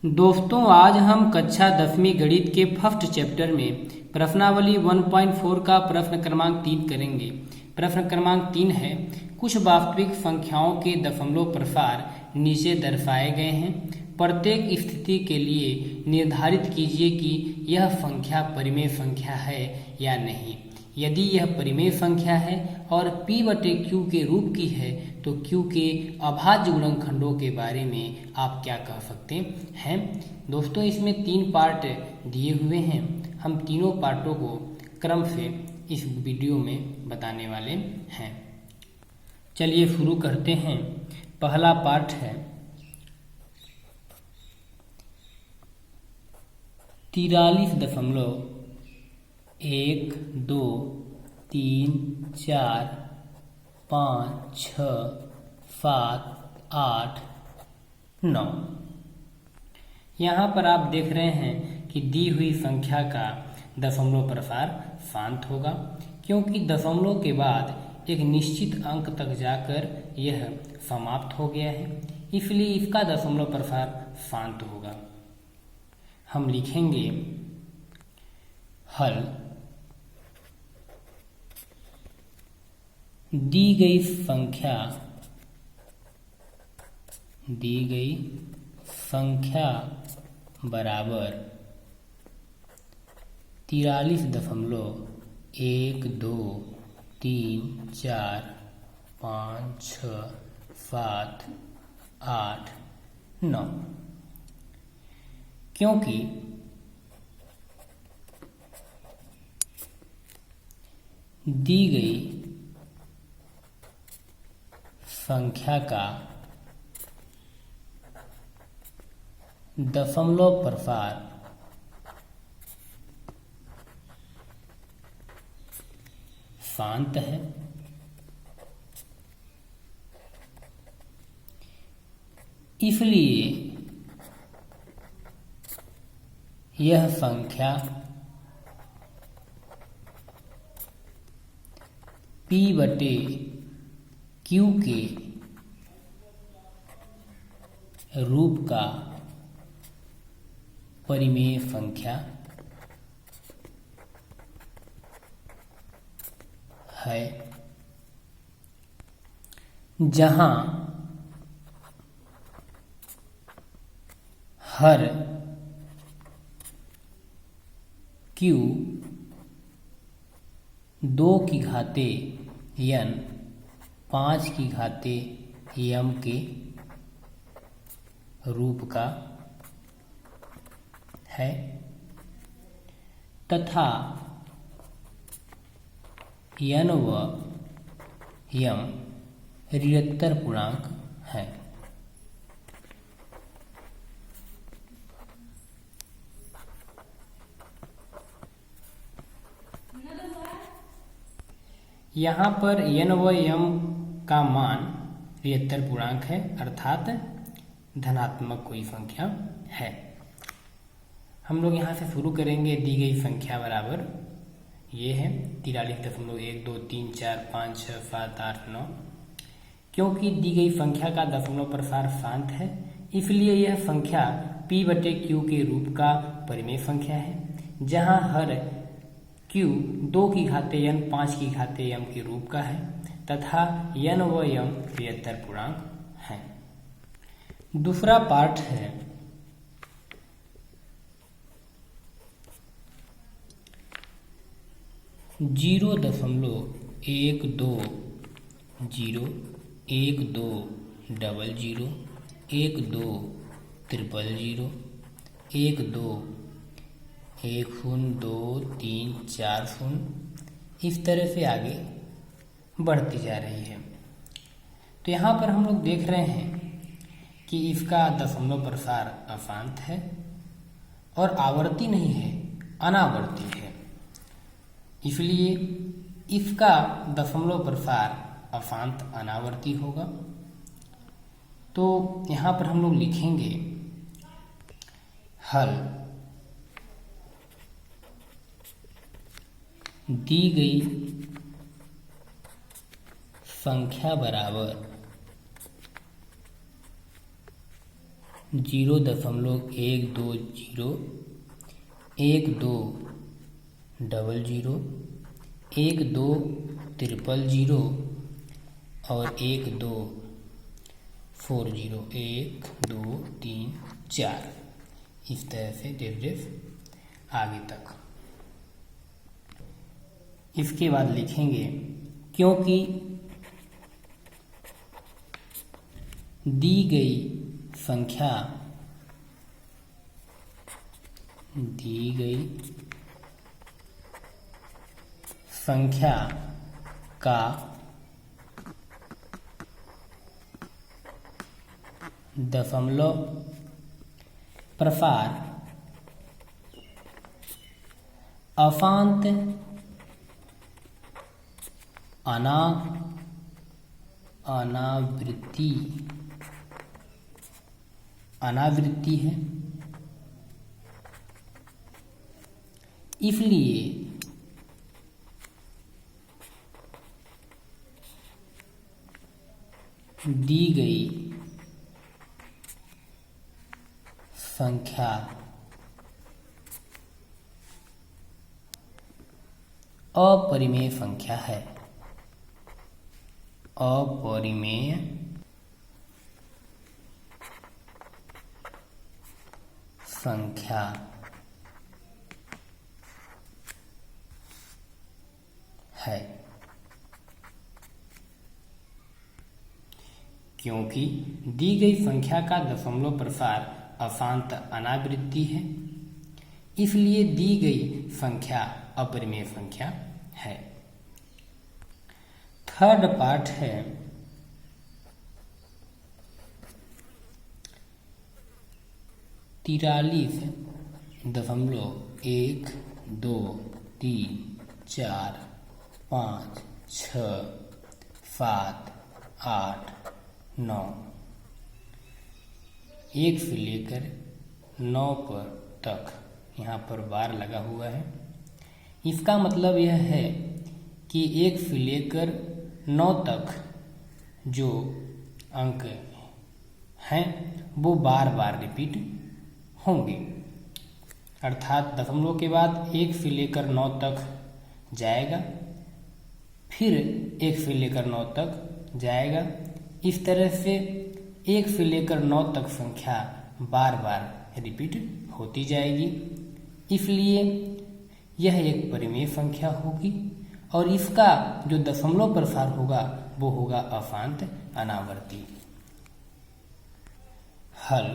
दोस्तों, आज हम कक्षा 10वीं गणित के फर्स्ट चैप्टर में प्रश्नावली 1.4 का प्रश्न क्रमांक 3 करेंगे। प्रश्न क्रमांक 3 है, कुछ वास्तविक संख्याओं के दशमलव प्रसार नीचे दर्शाए गए हैं। प्रत्येक स्थिति के लिए निर्धारित कीजिए कि यह संख्या परिमेय संख्या है या नहीं। यदि यह परिमेय संख्या है और P/Q के रूप की है तो Q के अभाज्य गुणनखंडों के बारे में आप क्या कह सकते हैं। दोस्तों, इसमें 3 पार्ट दिए हुए हैं। हम तीनों पार्टों को क्रम से इस वीडियो में बताने वाले हैं। चलिए शुरू करते हैं। पहला पार्ट है 43.1 2 3 4 5 6 7 8 9। यहाँ पर आप देख रहे हैं कि दी हुई संख्या का दशमलव प्रसार शांत होगा, क्योंकि दशमलव के बाद एक निश्चित अंक तक जाकर यह समाप्त हो गया है, इसलिए इसका दशमलव प्रसार शांत होगा। हम लिखेंगे हल। दी गई संख्या बराबर 43.1 2 3 4 5 6 7 8 9। क्योंकि दी गई संख्या का दशमलव प्रसार शांत है, इसलिए यह संख्या P/Q के रूप का परिमेय संख्या है, जहां हर Q 2 की घाते n 5 की घाते m के रूप का है तथा n व m ऋणात्मक पूर्णांक है। यहाँ पर n व m का मान ऋणात्मक पूर्णांक है, अर्थात धनात्मक कोई संख्या है। हम लोग यहाँ से शुरू करेंगे। दी गई संख्या बराबर ये है 43.1 2 3 4 5 6 7 8 9। क्योंकि दी गई संख्या का दशमलव प्रसार शांत है, इसलिए यह संख्या P/Q के रूप का परिमेय संख्या है, जहाँ हर Q 2 की घाते n 5 की घाते m के रूप का है तथा n व m ऋणात्मक पूर्णांक है। दूसरा पार्ट है 0.12 0 1 2 00 1 2 000 1 2 1 0 2 3 4 0, इस तरह से आगे बढ़ती जा रही है। तो यहाँ पर हम लोग देख रहे हैं कि इसका दशमलव प्रसार अशांत है और आवर्ती नहीं है, अनावर्ती है, इसलिए इसका दशमलव प्रसार अशांत अनावर्ती होगा। तो यहाँ पर हम लोग लिखेंगे हल। दी गई संख्या बराबर 0.120, 1200, 12000 और 1240, 1 2 3 4, इस तरह से रेफ आगे तक। इसके बाद लिखेंगे क्योंकि दी गई संख्या का दशमलव प्रसार अशांत अनावृत्ति है, इसलिए दी गई संख्या अपरिमेय संख्या है। अपरिमेय संख्या है, क्योंकि दी गई संख्या का दशमलव प्रसार अशांत अनावृत्ति है, इसलिए दी गई संख्या अपरिमेय संख्या है। थर्ड पार्ट है 43.123456789, 1 से लेकर 9 पर तक यहाँ पर बार लगा हुआ है। इसका मतलब यह है कि 1 से लेकर 9 तक जो अंक हैं वो बार बार रिपीट होंगे, अर्थात दशमलव के बाद 1 से लेकर 9 तक जाएगा, फिर 1 से लेकर 9 तक जाएगा। इस तरह से 1 से लेकर 9 तक संख्या बार बार रिपीट होती जाएगी, इसलिए यह एक परिमेय संख्या होगी और इसका जो दशमलव प्रसार होगा वो होगा अशांत अनावर्ती। हल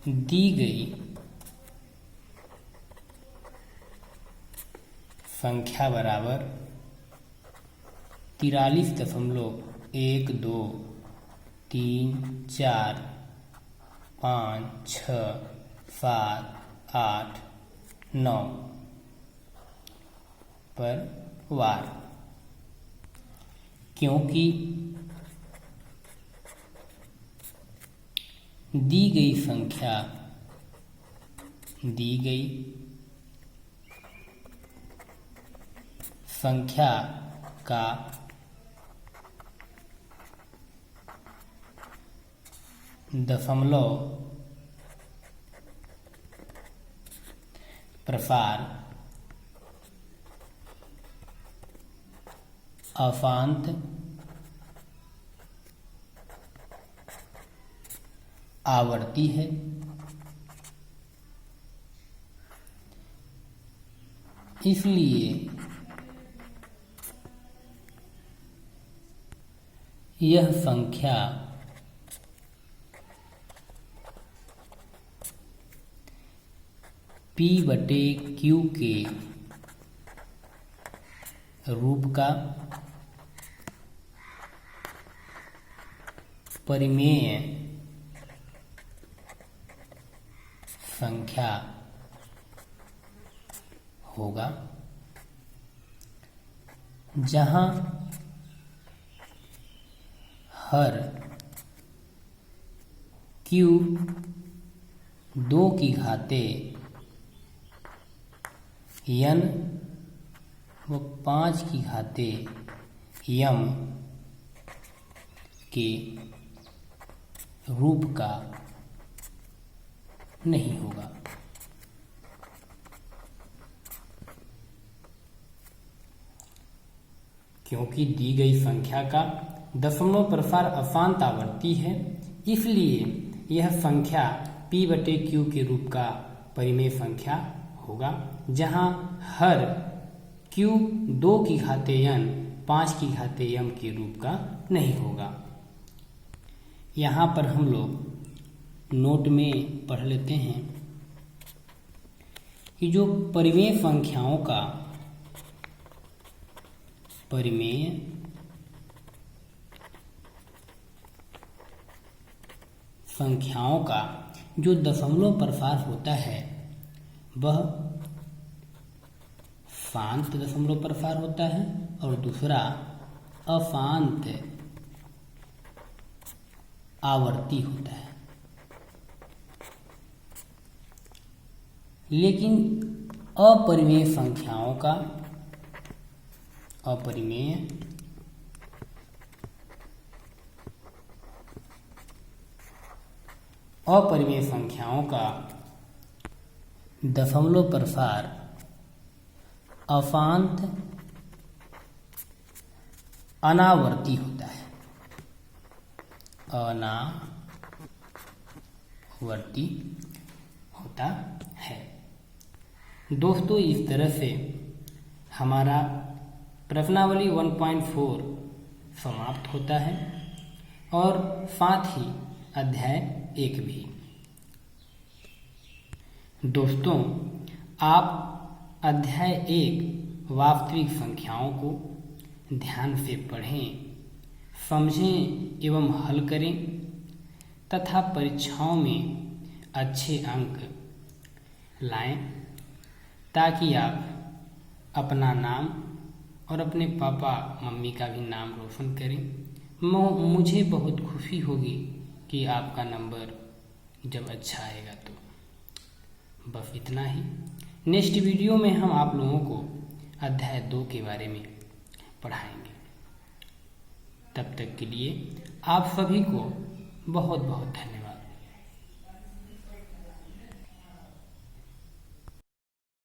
दी गई संख्या बराबर 43.123456789 पर वार, क्योंकि दी गई संख्या का दशमलव प्रसार अशांत आवर्ती है, इसलिए यह संख्या P/Q के रूप का परिमेय संख्या होगा, जहां हर Q 2 की घाते n व 5 की घाते m के रूप का नहीं होगा। क्योंकि दी गई संख्या का दशमलव प्रसार अशांत आवर्ती है, इसलिए यह संख्या p/q के रूप का परिमेय संख्या होगा, जहां हर q 2 की घाते n 5 की घाते m के रूप का नहीं होगा। यहाँ पर हम लोग नोट में पढ़ लेते हैं कि जो परिमेय संख्याओं का जो दशमलव प्रसार होता है वह शांत दशमलव प्रसार होता है और दूसरा अशांत आवर्ती होता है। लेकिन अपरिमेय संख्याओं का दशमलव प्रसार अशांत अनावर्ती होता है। अनावर्ती होता है। दोस्तों, इस तरह से हमारा प्रश्नावली 1.4 समाप्त होता है और साथ ही अध्याय 1 भी। दोस्तों, आप अध्याय 1 वास्तविक संख्याओं को ध्यान से पढ़ें, समझें एवं हल करें तथा परीक्षाओं में अच्छे अंक लाएं, ताकि आप अपना नाम और अपने पापा मम्मी का भी नाम रोशन करें। मुझे बहुत खुशी होगी कि आपका नंबर जब अच्छा आएगा। तो बस इतना ही। नेक्स्ट वीडियो में हम आप लोगों को अध्याय 2 के बारे में पढ़ाएंगे। तब तक के लिए आप सभी को बहुत बहुत धन्यवाद।